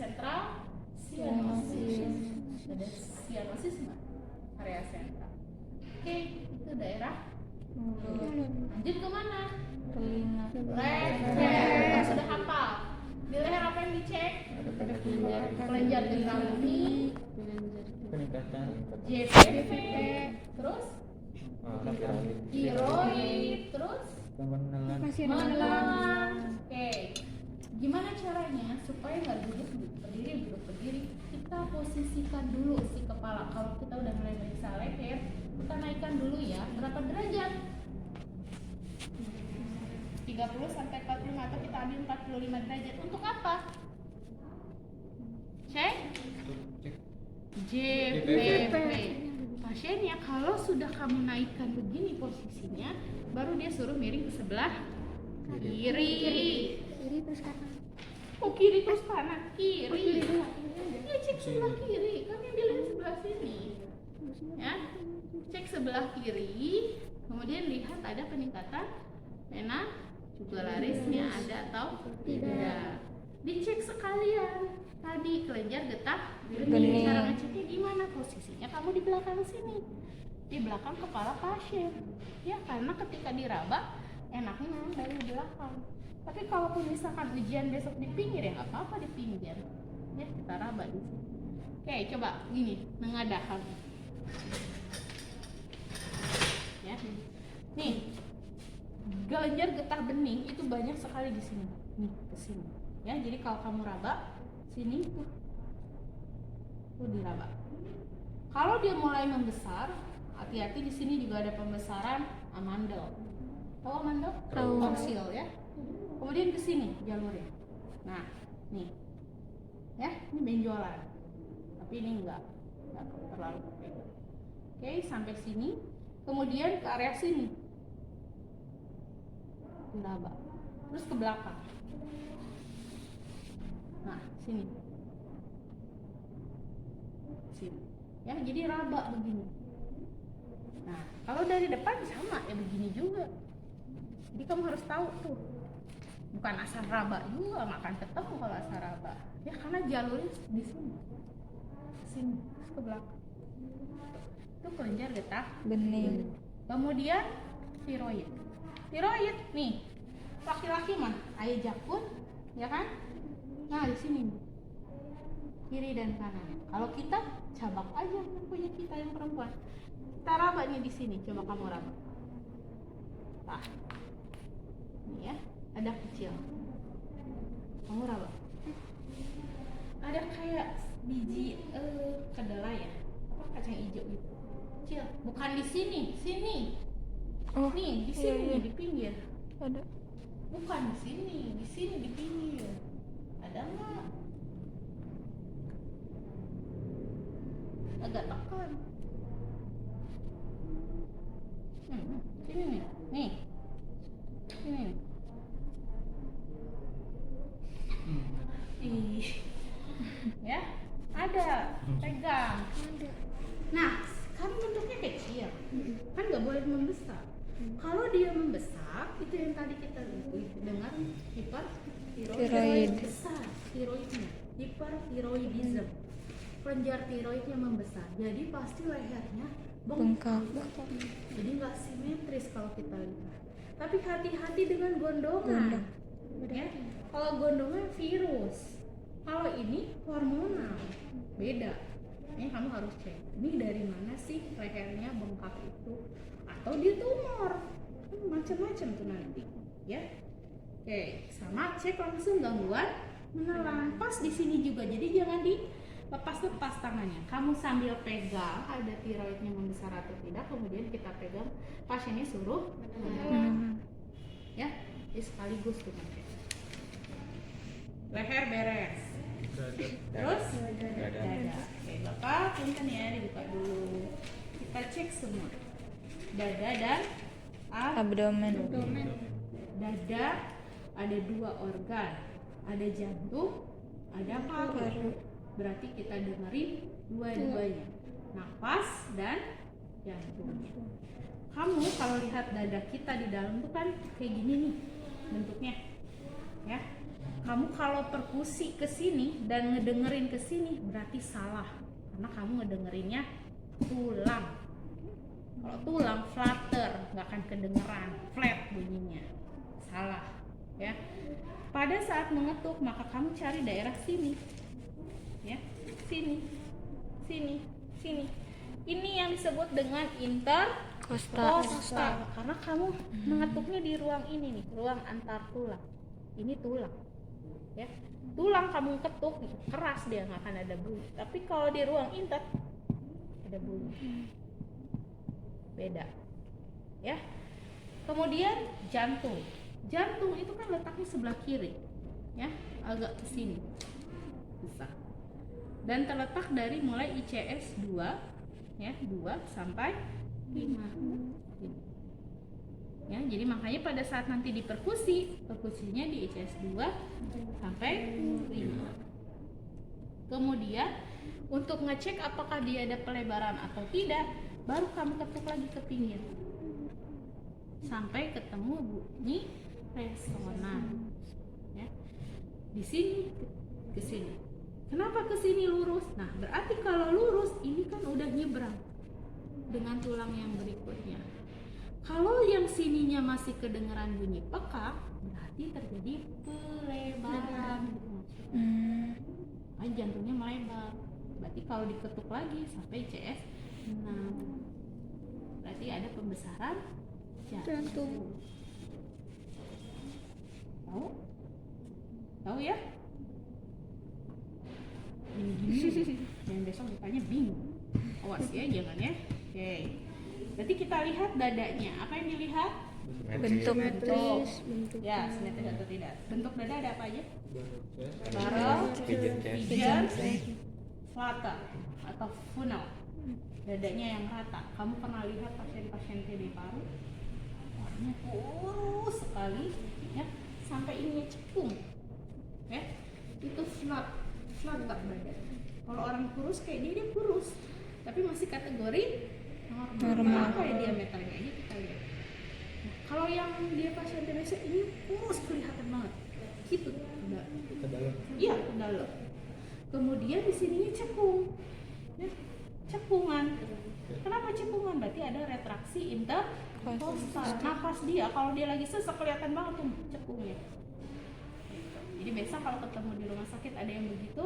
sentral sianosis. Ada sianosis nggak? Area sentral. Oke, itu daerah mulut. Lanjut ke mana? Telinga. Leher. Sudah hafal. Di leher apa yang dicek? Kelenjar getah benih, Peningkatan JPP, terus tiroid, terus pemenelan menelan. Oke, gimana caranya supaya nggak duduk berdiri? Kita posisikan dulu si kepala. Kalau kita udah mulai meriksa leher, kita naikkan dulu ya. Berapa derajat? 30 sampai 45 atau kita ambil 45 derajat. Untuk apa? Cek JPP. Pasiennya kalau sudah kamu naikkan begini posisinya, baru dia suruh miring ke sebelah kiri. Kiri terus kanan. Oh, kiri terus kanan, kiri. Ya cek sebelah kiri, kan yang dilihat sebelah sini. Ya, cek sebelah kiri, kemudian lihat ada peningkatan vena jugularisnya ada atau tidak. Dicek sekalian. Tadi kelenjar getah benih. Cara ngeceknya gimana? Posisinya kamu di belakang sini, di belakang kepala pasien. Ya, karena ketika diraba enaknya memang dari belakang. Tapi kalaupun misalkan ujian besok di pinggir ya nggak apa-apa di pinggir. Ya, kita raba di sini. Oke, coba gini, mengadahkan. Ya, nih, kelenjar getah bening itu banyak sekali di sini. Nih, ke sini. Ya, jadi kalau kamu raba sini tuh diraba. Kalau dia mulai membesar, hati-hati di sini juga ada pembesaran amandel. Tahu amandel? Tahu. Tonsil ya. Kemudian ke sini jalurnya. Nah, nih. Ya, ini benjolan. Tapi ini enggak terlalu pegang. Oke, sampai sini. Kemudian ke area sini. Diraba. Terus ke belakang. Nah, sini. Sini. Ya, jadi raba begini. Nah, kalau dari depan sama ya begini juga. Jadi kamu harus tahu tuh. Bukan asal raba juga, nggak akan ketemu kalau asal raba. Ya, karena jalurnya di sini. Sini, terus ke belakang. Itu kelenjar getah Bening. Kemudian tiroid. Tiroid nih. Laki-laki mah ayah jakun, ya kan? Nah, di sini nih. Kiri dan kanan. Kalau kita cabak aja punya kita yang perempuan. Kita raba nih di sini. Coba kamu raba. Nah. Ini ya, ada kecil. Kamu raba. Ada kayak biji kedelai ya. Apa kacang hijau gitu. Kecil. Bukan di sini, sini. Oh, Nih, di iya, sini iya. di pinggir. Ada. Bukan di sini di pinggir. Ada nggak? Agak tekan. Sini nih, nih. Sini nih. Ih, ya, ada. Pegang. Nah, kan bentuknya kecil, kan nggak boleh membesar. Kalau dia membesar, itu yang tadi kita dengar hipertiroid besar, tiroidnya, hipertiroidism, kelenjar tiroidnya membesar. Jadi pasti lehernya bengkak. Jadi nggak simetris kalau kita lihat. Tapi hati-hati dengan gondongan. Ya, kalau gondongan virus, kalau ini hormonal, beda. Ini kamu harus cek. Ini dari mana sih lehernya bengkak itu? Atau dia tumor? Macam-macam tuh nanti, ya. Oke, sama cek langsung gangguan menelan. Pas di sini juga. Jadi jangan dilepas-lepas tangannya. Kamu sambil pegang ada tiroidnya membesar atau tidak, kemudian kita pegang pasiennya suruh menelan. Ya, jadi sekaligus tuh nanti. Leher beres. Terus dada. Oke, Bapak punten ya, dibuka dulu. Kita cek semua. Dada dan Abdomen. Dada ada 2 organ. Ada jantung, ada paru. Berarti kita dengerin dua-duanya. Nafas dan jantung. Kamu kalau lihat dada kita di dalam tuh kan kayak gini nih bentuknya. Ya. Kamu kalau perkusi ke sini dan ngedengerin ke sini berarti salah, karena kamu ngedengerinnya tulang. Kalau tulang flutter, nggak akan kedengeran, flat bunyinya, salah ya. Pada saat mengetuk maka kamu cari daerah sini, ya, sini, sini, sini. Ini yang disebut dengan interkostal, karena kamu mengetuknya di ruang ini nih, ruang antar tulang. Ini tulang, ya. Tulang kamu ketuk keras dia nggak akan ada bunyi. Tapi kalau di ruang inter ada bunyi. Beda, ya. Kemudian jantung. Jantung itu kan letaknya sebelah kiri, ya, agak ke sini, bisa. Dan terletak dari mulai ICS 2, ya, 2 sampai 5. Ya, jadi makanya pada saat nanti di perkusinya di ICS 2 sampai 5. Kemudian untuk ngecek apakah dia ada pelebaran atau tidak, baru kamu ketuk lagi ke pinggir sampai ketemu bunyi resonan, ya. Di sini ke sini. Kenapa ke sini lurus? Nah, berarti kalau lurus ini kan udah nyebrang dengan tulang yang berikutnya. Kalau yang sininya masih kedengeran bunyi peka, berarti terjadi pelebaran. Jantungnya melebar. Berarti kalau diketuk lagi sampai CS 6, berarti ada pembesaran jantung. Tahu ya? Gini. Yang besok ditanya bingung. Awas ya, jangan ya. Oke. Berarti kita lihat dadanya. Apa yang dilihat? Bentuk. Ya, simetris atau tidak. Bentuk dada ada apa aja? Barrel, pigeon, flutter atau funnel. Dadanya yang rata. Kamu pernah lihat pasien-pasien TB paru? Warnanya kurus sekali, ya, sampai ininya cekung, ya. Itu flutter dada. Kalau orang kurus kayak dia kurus, tapi masih kategori normal. Apa ya diameternya ini kita lihat. Nah, kalau yang dia pasien TBC ini kurus kelihatan banget, gitu. Ke dalam. Iya, ke dalam. Kemudian di sininya cekung, ya, cekungan. Kenapa cekungan? Berarti ada retraksi interkostal. Nafas dia, kalau dia lagi sesak kelihatan banget tuh cekungnya. Jadi biasa kalau ketemu di rumah sakit ada yang begitu,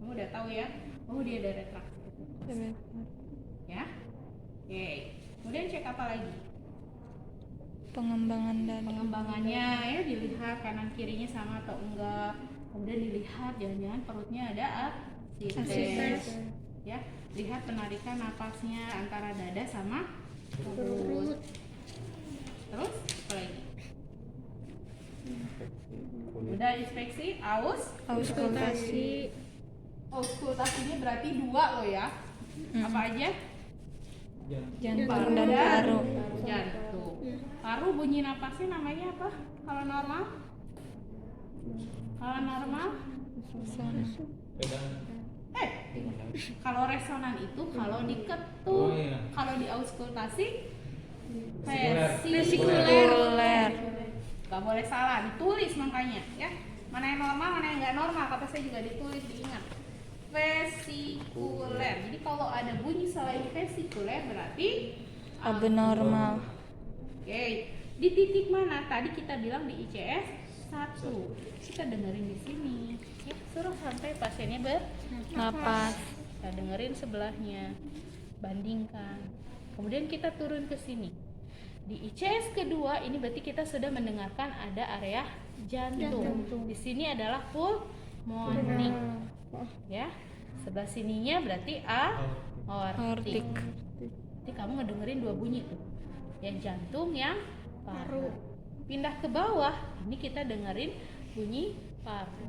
kamu udah tahu ya, oh dia ada retraksi. Ya, oke. Kemudian cek apa lagi? Pengembangan dada. Pengembangannya ya, dilihat kanan kirinya sama atau enggak. Kemudian dilihat jangan-jangan perutnya ada absides. Ya, lihat penarikan napasnya antara dada sama perut. Terus apa lagi? Udah inspeksi, Auskultasi. Auskultasinya berarti 2 loh ya. Apa aja? Jantung dan paru. Jantung. Paru bunyi napasnya namanya apa? Kalau normal? Kalau resonan itu kalau diketuk. Oh, iya. Kalau di auskultasi Vesikuler. Gak boleh salah, ditulis makanya ya. Mana yang normal, mana yang nggak normal, kata saya juga ditulis, diingat. Vesikuler. Jadi kalau ada bunyi selain vesikuler berarti Abnormal. Oke, di titik mana? Tadi kita bilang di ICS 1. Kita dengerin di sini. Ya, suruh sampai pasiennya Napas. Kita dengerin sebelahnya, bandingkan. Kemudian kita turun ke sini. Di ICS kedua ini berarti kita sudah mendengarkan ada area jantung. Di sini adalah pulmonik. Ya. Sebelah sininya berarti aortik. Jadi kamu ngedengerin 2 bunyi tuh. Yang jantung, yang paru. Pindah ke bawah, ini kita dengerin bunyi paru.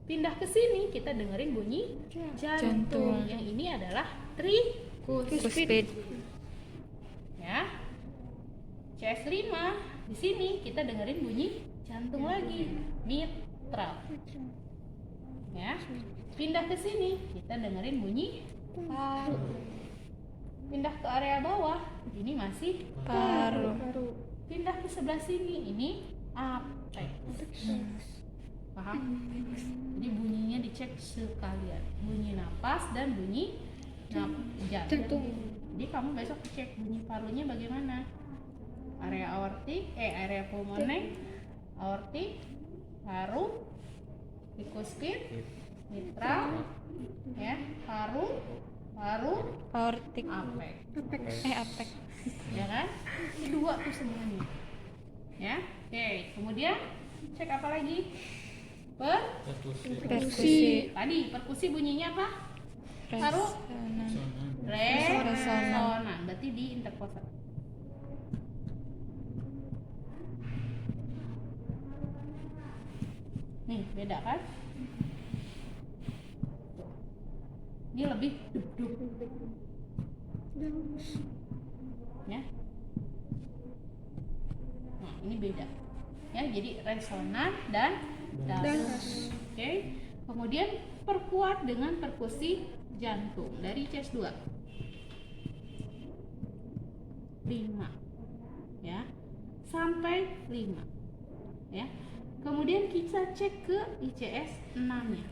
Pindah ke sini, kita dengerin bunyi jantung. Yang ini adalah trikuspid. Ya. CS5, di sini kita dengerin bunyi jantung lagi, mitral. Ya. Pindah ke sini, kita dengerin bunyi paru. Pindah ke area bawah, ini masih paru. Pindah ke sebelah sini, ini apex. Paham? Jadi bunyinya dicek sekalian, bunyi napas dan bunyi jantung. Jadi kamu besok cek bunyi parunya bagaimana, area aortik, area pulmoner, aortik, paru, tricuspid, mitral, ya, paru, Aortik. apek, ya kan? Ini 2 tuh semuanya, ya. Oke, kemudian cek apa lagi? Perkusi. Tadi perkusi bunyinya apa? Paru, Resonan. resonan, berarti di interkostal. Nih, beda kan? Ini lebih duk-duk. Ya. Nah, ini beda. Ya, jadi resonan dan dalas. Oke. Kemudian perkuat dengan perkusi jantung dari chest 2. 5. Ya. Sampai 5. Ya. Kemudian kita cek ke ICS 6-nya.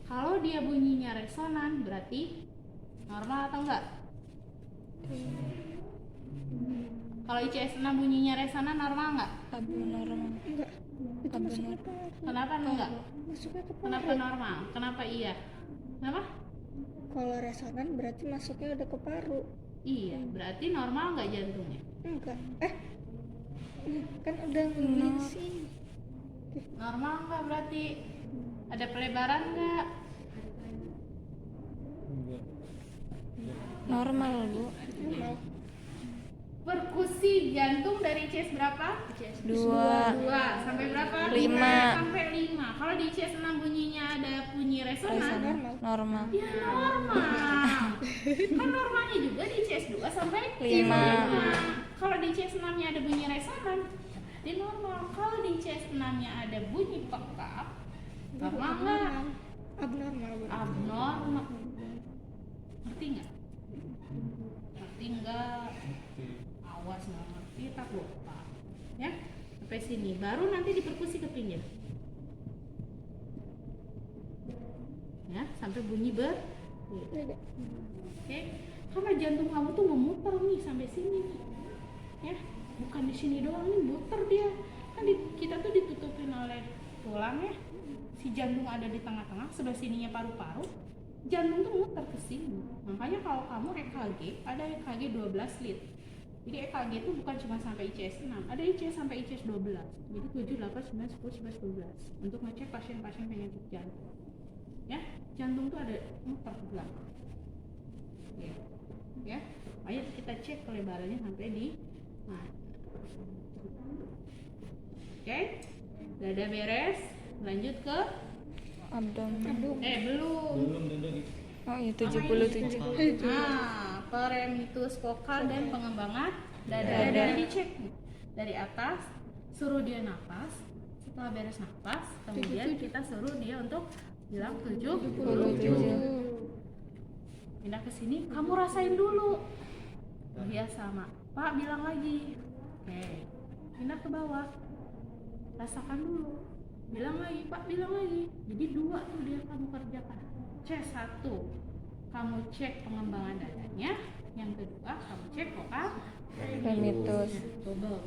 Kalau dia bunyinya resonan berarti normal atau enggak? Kalau ICS 6 bunyinya resonan normal enggak? Abnormal. Enggak. Itu masuk apa? Kenapa enggak? Masuknya ke Kenapa paru. normal? Kenapa iya? Kenapa? Kalau resonan berarti masuknya udah ke paru. Iya, berarti normal enggak jantungnya? Enggak. Kan udah ngeblin sini. Normal enggak berarti? Ada pelebaran enggak? Normal, Bu. Normal. Perkusi jantung dari ICS berapa? 2. 2 sampai berapa? 5. Sampai 5. Kalau di ICS 6 bunyinya ada bunyi resonan, Normal. ya normal. Kan normalnya juga di ICS 2 sampai 5. Kalau di ICS 6 nya ada bunyi resonan, berarti normal. Kalau di ICS 6 nya ada bunyi pekak, normal nggak? Abnormal. Bu. Abnormal. Ngerti nggak? Ngerti nggak? Awas nggak ngerti tak lupa. Ya, sampai sini. Baru nanti diperkusi ke pinggir. Ya, sampai bunyi ber. Beda. Oke, karena jantung kamu tuh memutar nih sampai sini nih. Ya, bukan di sini doang nih, muter dia. Kan kita tuh ditutupin oleh tulang ya. Si jantung ada di tengah-tengah, sebelah sininya paru-paru. Jantung tuh muter ke sini. Makanya kalau kamu EKG, ada EKG 12 lead. Jadi EKG itu bukan cuma sampai ICS 6, ada ICS sampai ICS 12. Jadi 7, 8, 9, 10, 11, 12 untuk ngecek pasien-pasien penyakit jantung. Ya, jantung tuh ada muter ke belakang. Ya, ayo kita cek pelebarannya sampai di mana. Oke, dada beres, lanjut ke Abdomen. belum. Belum dulu. Oh, iya 77. Nah, paremitus vokal dan pengembangan dada. Dada. Jadi dicek nih, dari atas, suruh dia napas. Setelah beres napas, kemudian kita suruh dia untuk bilang 77. Pindah ke sini, kamu rasain dulu. Oh iya sama. Pak bilang lagi. Oke. Pindah ke bawah. Rasakan dulu. Bilang lagi, Pak bilang lagi. Jadi 2 tuh dia kamu kerjakan. C1, kamu cek pengembangan dadanya. Yang kedua, kamu cek vokal Remitus. double.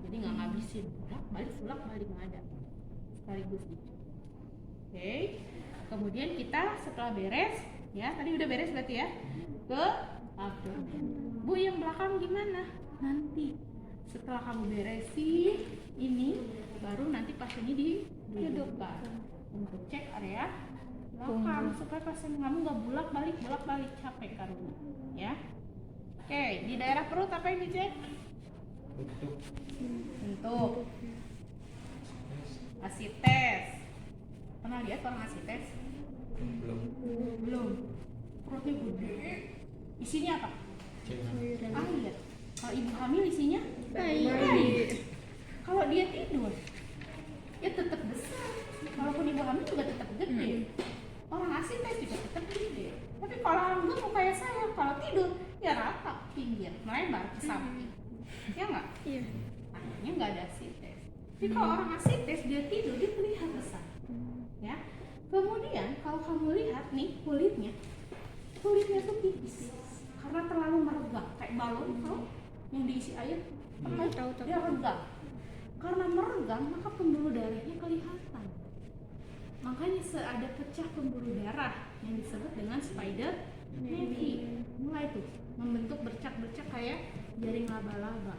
Jadi nggak ngabisin, bolak balik nggak ada. Sekaligus dicek. Oke. Kemudian kita setelah beres, ya tadi udah beres berarti ya, ke abdomen. Bu yang belakang gimana? Nanti setelah kamu beresin ini, baru nanti pasiennya didudukkan untuk cek area belakang supaya pasien kamu nggak bolak balik capek karunya, ya. Oke, di daerah perut apa yang dicek? Bentuk. Asites. Pernah lihat orang asites? Belum. Perutnya gede. Isinya apa? Air. Kalau ibu hamil isinya? Bayi. Kalau dia tidur, ya tetap besar. Walaupun ibu hamil juga tetap gede. Orang asites juga tetap gede. Tapi kalau orang gemuk kayak saya, kalau tidur ya rata pinggir, melebar ke samping. Ya nggak? Iya. Akhirnya nggak ada asites. Tapi kalau orang asites dia tidur dia terlihat besar. Ya. Kemudian kalau kamu lihat nih kulitnya tuh tipis karena terlalu meregah kayak balon kalau yang diisi air. Tahu. Dia regah. Karena meregang maka pembuluh darahnya kelihatan. Makanya ada pecah pembuluh darah yang disebut dengan spider nevi. Mulai tuh membentuk bercak-bercak kayak jaring laba-laba.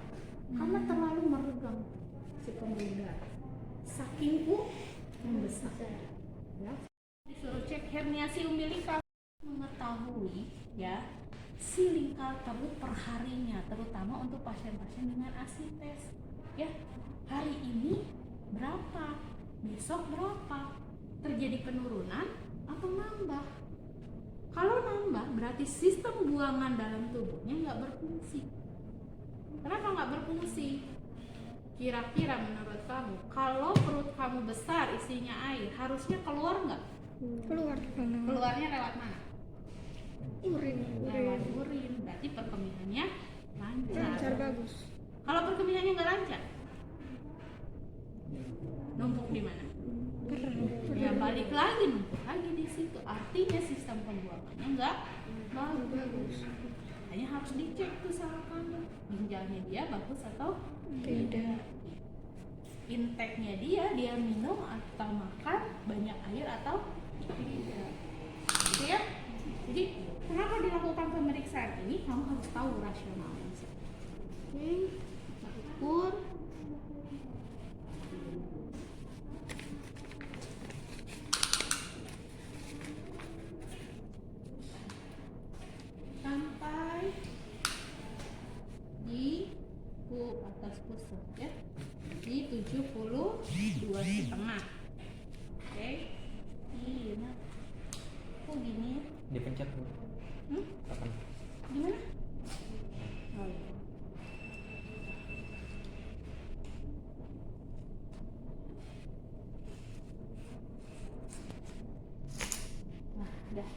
Karena terlalu meregang si pembuluh darah. Saking membesar. Ya. Disuruh cek herniasi umbilical, mengetahui ya si lingkar perut perharinya, terutama untuk pasien-pasien dengan asites. Ya, hari ini berapa, besok berapa, terjadi penurunan atau nambah. Kalau nambah berarti sistem buangan dalam tubuhnya nggak berfungsi. Kenapa nggak berfungsi? Kira-kira menurut kamu, kalau perut kamu besar isinya air, harusnya keluar nggak? Keluar. Keluarnya lewat mana? Urin. Lewat urin. Berarti perkembangannya Lancar bagus. Kalau perkembangannya nggak lancar, numpuk di mana? Ya balik lagi numpuk lagi di situ. Artinya sistem pembuangannya nggak bagus. Hanya harus dicek tuh sama kamu, ginjalnya dia bagus atau tidak. Intake-nya dia minum atau makan banyak air atau tidak. Gitu ya. Jadi kenapa dilakukan pemeriksaan ini? Kamu harus tahu rasionalnya. Oke, kita ukur. Sampai di atas pusat ya, di 72,5. Oke, iya nah. Kok gini ya? Dipencet Bu. Kapan? Gimana? Oh iya. Nah, udah.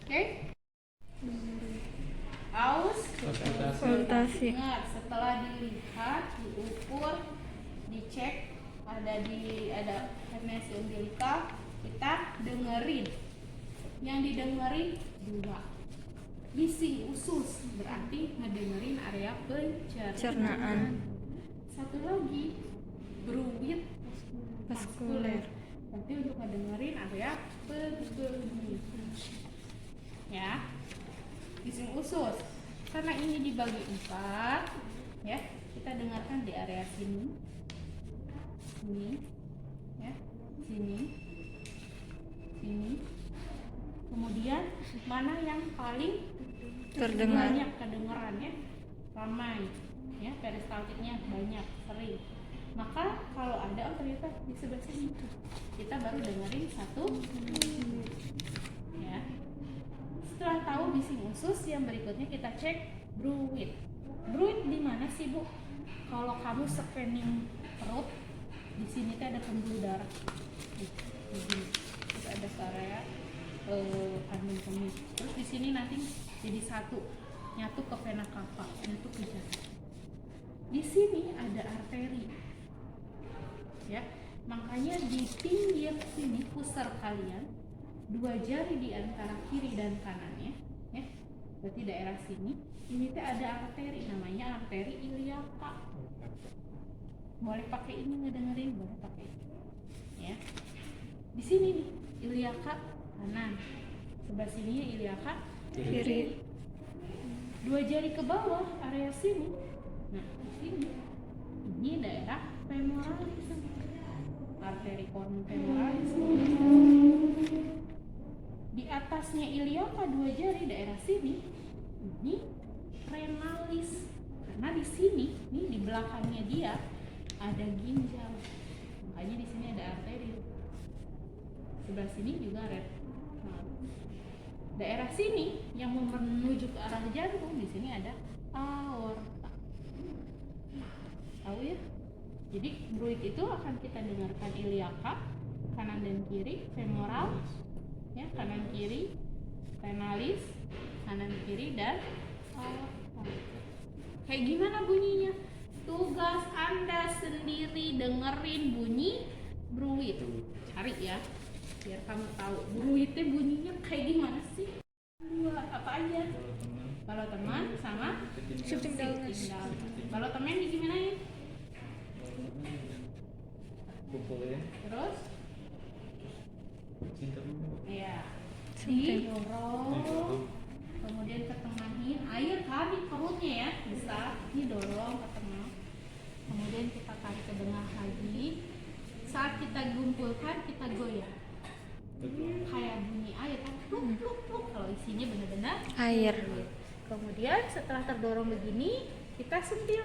Oke. Auskultasi. Ingat, setelah dilihat, diukur, dicek, ada herniasi umbilical, kita dengerin. Yang didengerin 2. Bising usus, berarti ngedengerin area pencernaan. Satu lagi, bruit vaskuler, berarti untuk ngedengerin area pegunungan. Ya, bising usus. Karena ini dibagi 4, ya, kita dengarkan di area sini, ya, sini. Kemudian mana yang paling Terdengar. banyak kedengarannya, ramai, ya, peristaltiknya banyak, sering. Maka kalau ada ternyata di sebelah sini, kita baru dengerin 1. Ya. Setelah tahu bising usus, yang berikutnya kita cek bruit. Bruit di mana sih Bu? Kalau kamu scanning perut, di sini tuh ada pembuluh darah. Di sini. Terus ada area kandung kemih. Terus di sini nanti jadi satu, nyatu ke vena cava, nyatu ke jantung. Di sini ada arteri. Ya. Makanya di pinggir sini pusar kalian 2 jari di antara kiri dan kanannya, ya. Berarti daerah sini, ini tuh ada arteri, namanya arteri iliaka. Boleh pakai ini ngedengerin, boleh pakai ini. Ya. Di sini nih, iliaka kanan. Sebelah sini iliaka Kiri. 2 jari ke bawah, area sini. Nah, di sini. Ini daerah femoralis. Arteri coronum femoralis. Di atasnya iliaka 2 jari daerah sini, ini renalis. Karena di sini, nih di belakangnya dia ada ginjal. Makanya di sini ada arteri. Sebelah sini juga renal. Daerah sini yang menuju ke arah jantung, di sini ada aorta. Tahu ya? Jadi bruit itu akan kita dengarkan iliaka kanan dan kiri, femoral, ya, kanan kiri, renalis, kanan kiri, dan aorta. Kayak gimana bunyinya? tugas Anda sendiri dengerin bunyi bruit. Cari ya, biar kamu tahu bruitnya bunyinya kayak gimana sih. Dua apa aja? Kalau teman sama Shifting downwards. Kalau teman di gimana ya? Pukulin. Terus? Cinta dulu. Iya. Shifting. Didorong. Kemudian ketengahin. Air kan di perutnya ya, bisa didorong ke tengah. Kemudian kita tarik ke tengah lagi. Saat kita gumpulkan, kita goyang. Kayak bunyi air kan, pluk pluk pluk. Kalau isinya benar-benar Air. Kemudian setelah terdorong begini, kita sentil.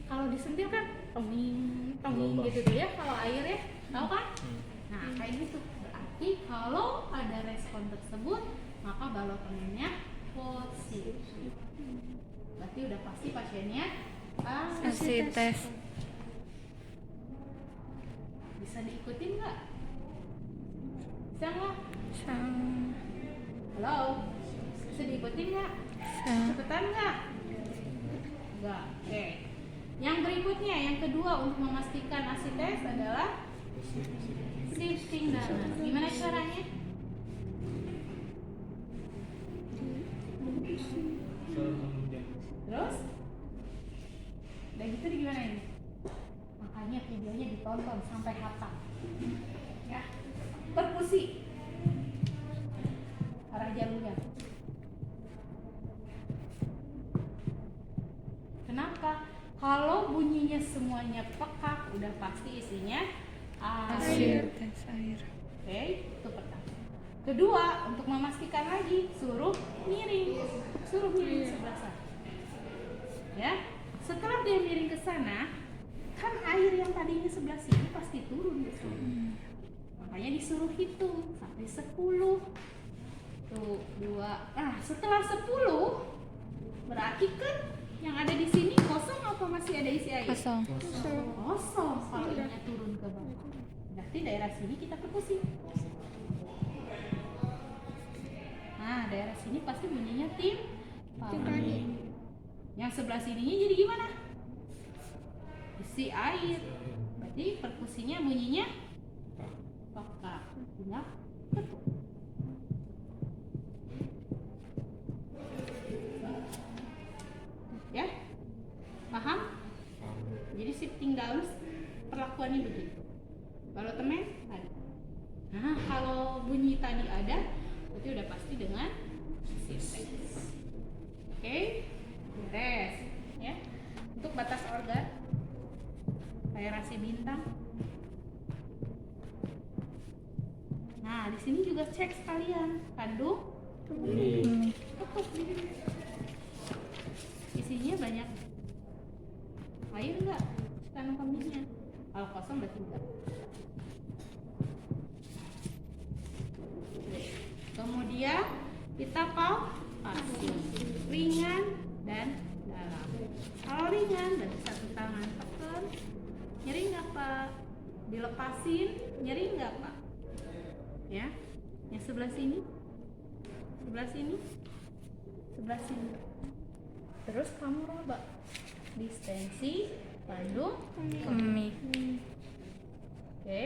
Kalau disentil kan tonging tonging Gelombang. gitu tuh ya. Kalau air ya, tahu kan? Nah kayak gitu. Berarti kalau ada respon tersebut, maka balotoninnya positif. Berarti udah pasti pasiennya Kasih tes. bisa diikutin nggak? Bisa nggak? Sang. Halo, bisa diikutin nggak? Sang. Cepetan nggak? Nggak. Oke. Yang berikutnya, yang kedua untuk memastikan ASI tes adalah shifting balance. Gimana caranya? Terus? Udah gitu di gimana ini? Makanya videonya ditonton sampai hafal. Ya. Perkusi. Arah jalurnya. Kenapa? Kalau bunyinya semuanya pekak, udah pasti isinya Kasih tes air. Oke, itu pertama. Kedua, untuk memastikan lagi, suruh miring sebelah sana. Ya, setelah dia miring ke sana, kan air yang tadinya sebelah sini pasti turun ke sana. Makanya disuruh hitung sampai 10. Tuh, 2. Nah, setelah 10, berarti kan yang ada di sini kosong apa masih ada isi air? Kosong. Kosong kalau ini turun ke bawah. Berarti daerah sini kita perkusi. Nah, daerah sini pasti bunyinya timpani. Yang sebelah sininya jadi gimana? Isi air. Berarti perkusinya bunyinya peka. Tinggal ketuk. Ya? Paham? Jadi shifting down perlakuannya begitu. Kalau temen ada. Nah, kalau bunyi tadi ada, berarti udah pasti dengan shifting. Oke, beres. Ya. Untuk batas organ, kayak rasi bintang. Nah, di sini juga cek sekalian kandung ketuk. Isinya banyak air enggak? Kandung kambingnya. Kalau kosong berarti enggak. Kemudian kita palpasi ringan dan dalam. Kalau ringan dari satu tangan tekan, nyeri nggak Pak? Dilepasin, nyeri nggak Pak? Ya, yang sebelah sini, sebelah sini, sebelah sini. Terus kamu raba distensi kandung Kemih. Oke.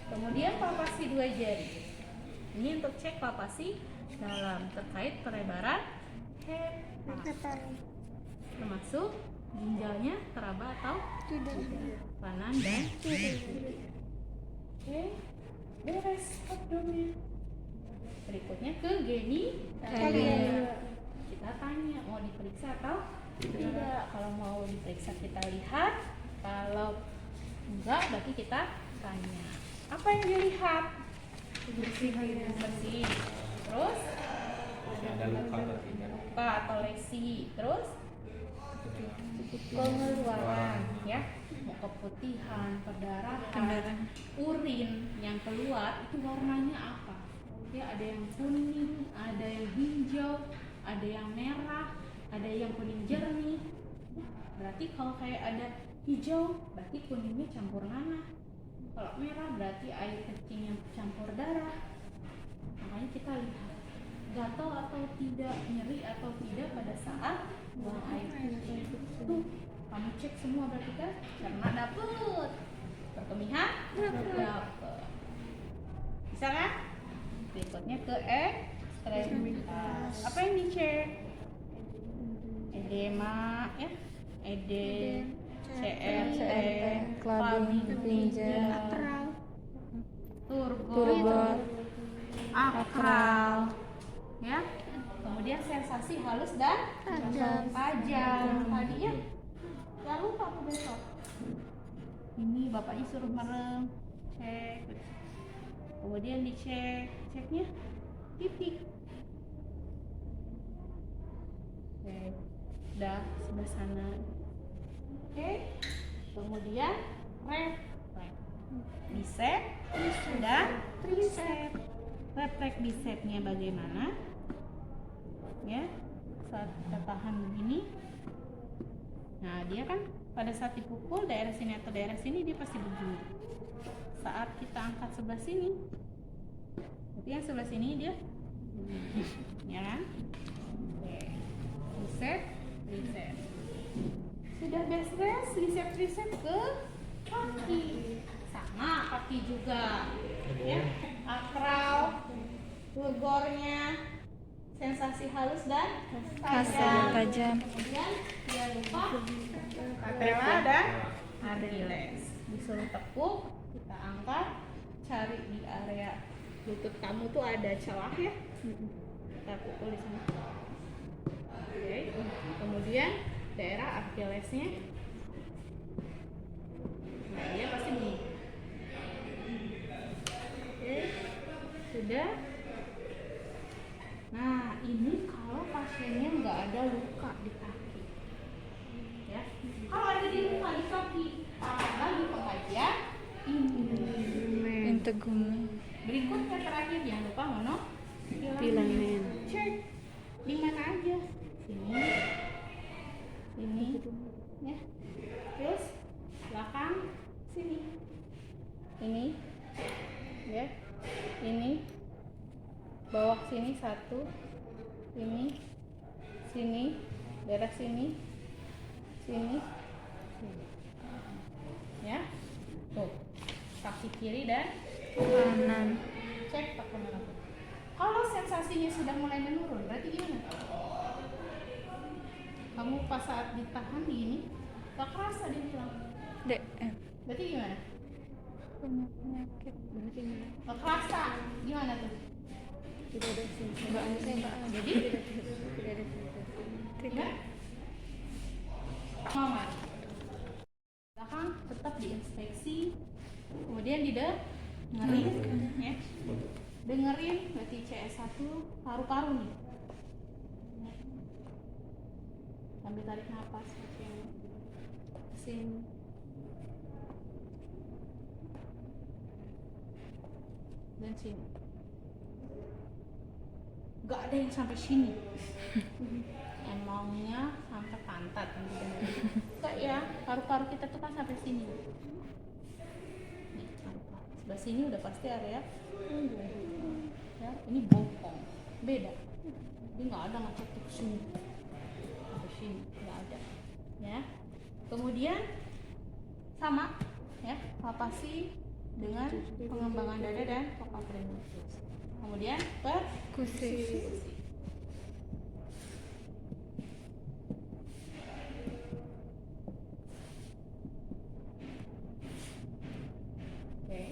Kemudian palpasi 2 jari. Ini untuk cek palpasi dalam terkait pelebaran hepa. Termasuk ginjalnya teraba atau kanan dan kiri. Oke. Beres abdomen. Berikutnya ke genitalia. Kita tanya mau diperiksa atau tidak. Kalau mau diperiksa kita lihat, kalau enggak berarti kita tanya. Apa yang dilihat? Bersih. Terus Ada luka atau tidak? luka atau lesi. Terus pengeluaran ya, mau keputihan, perdarahan, urin yang keluar itu warnanya apa? Ya, ada yang kuning, ada yang hijau, ada yang merah, ada yang kuning jernih. Berarti kalau kayak ada hijau, berarti kuningnya campur nanah. Kalau merah berarti air kencing yang campur darah. Makanya kita lihat gatal atau tidak, nyeri atau tidak pada saat buang air tuh. Kamu cek semua berarti kan cerna dapet, perkemihan dapet, bisa kan? Berikutnya ke ekstremitas. Apa yang dicek? Edema ya, eden, CRT, clubbing, pinjam, Akral. turgor, akral, ya. Kemudian sensasi halus dan tajam. Tadi ya, jangan lupa aku besok. Ini bapaknya suruh merem, cek. Kemudian dicek, ceknya titik. Oke, udah sebelah sana. Oke, kemudian refleks, bicep, dan tricep. Refleks bicepnya bagaimana? Ya, saat kita tahan begini, nah dia kan pada saat dipukul daerah sini atau daerah sini dia pasti begini. Saat kita angkat sebelah sini, berarti yang sebelah sini dia begini, ya kan? Oke, bicep, tricep. Sudah beres, tricep ke kaki, sama kaki juga, ya. Akral, turgornya, sensasi halus dan tajam. Kemudian jangan lupa patella dan Achilles. Disuruh tepuk, kita angkat, cari di area lutut kamu tuh ada celah ya. Kita pukul di sana. Oke. Kemudian daerah Achillesnya, nah dia pasti begini. Oke, sudah. Nah, ini kalau pasiennya nggak ada luka di kaki, ya. Kalau ada di luka di kaki, lagi pengajian Integumen. berikutnya terakhir jangan lupa Filamen. Cek di mana aja, sini, ya. Terus belakang sini, ini, ya, ini. Bawah sini satu, ini, sini, daerah sini, sini, ya. Tuh, kaki kiri dan Kanan. cek pakai mana. Kalau sensasinya sudah mulai menurun, berarti gimana? Kamu pas saat ditahan gini, gak kerasa dia bilang. DM. Berarti gimana? Punya penyakit. Gak kerasa, gimana tuh? Tidak ada sensasi. Jadi Tidak ada sensasi. tidak Mama belakang tetap diinspeksi, kemudian didengerin, ya. Dengerin berarti CS1 paru-paru nih. Sambil tarik nafas sini. Dan sini. Gak ada yang sampai sini. Emangnya sampai pantat enggak ya, paru-paru kita tuh kan sampai sini. Nih, paru-paru. Sebelah sini udah pasti area ya, ini bokong. Beda. Ini nggak ada ngecek ke sini. Sampai sini nggak ada. Ya. Kemudian sama ya, palpasi dengan pengembangan dada dan vokal tremulus. Kemudian Kusi. Oke.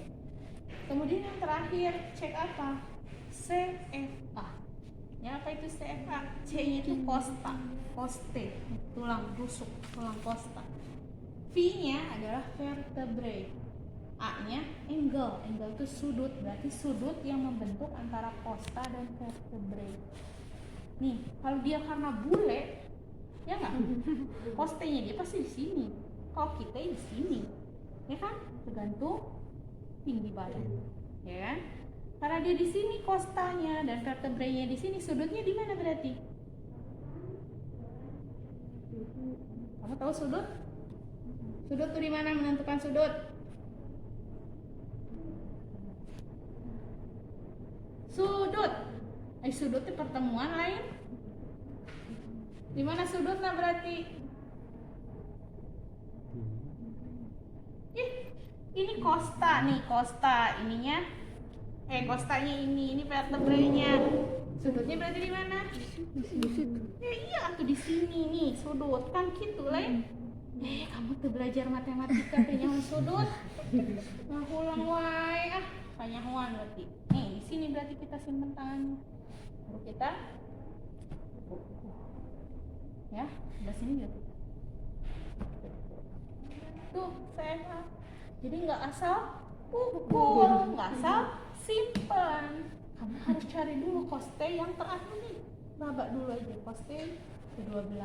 Kemudian yang terakhir cek apa? CFA. Ya, apa itu CFA? C-nya itu costa, coste, tulang rusuk, tulang costa. V-nya adalah vertebrae. A-nya angle, angle itu sudut, berarti sudut yang membentuk antara costa dan vertebrae. Nih, kalau dia karena bule, ya nggak? Costenya dia pasti di sini. Kalau kita di sini, ya kan? Tergantung tinggi badan, ya kan? Karena dia di sini costanya dan vertebrae-nya di sini, sudutnya di mana berarti? Kamu tahu sudut? Sudut tuh di mana menentukan sudut? Sudut. Sudut itu pertemuan lain Di mana sudutnya berarti? Ih, ini kosta nih, kosta ininya. Kostanya ini vertebranya. Sudutnya berarti di mana? Di situ. Ya iya, tuh di sini nih sudut kan gitu lah. Kamu tuh belajar matematika punya sudut. Nah, ulang wae panyahuan berarti. Nih, di sini berarti kita simpen tangannya. Baru kita ya, sebelah sini juga. Tuh, sehat. Jadi nggak asal pukul, nggak asal simpan. Kamu harus cari dulu koste yang terakhir nih. Raba dulu aja koste ke-12.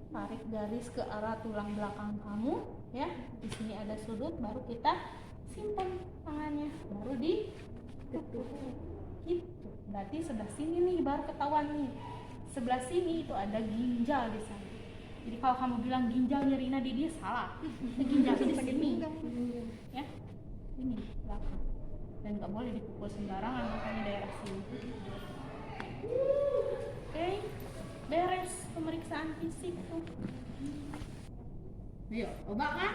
Tarik garis ke arah tulang belakang kamu, ya. Di sini ada sudut, baru kita simpan tangannya, baru ditutup. Gitu. Berarti sebelah sini nih baru ketahuan nih. Sebelah sini itu ada ginjal di sana. Jadi kalau kamu bilang ginjal nyerina di dia salah. Ginjal di sini. Ya. Ini belakang. Dan nggak boleh dipukul sembarangan, makanya daerah sini. Oke, beres pemeriksaan fisik tuh. Ayo, coba kan?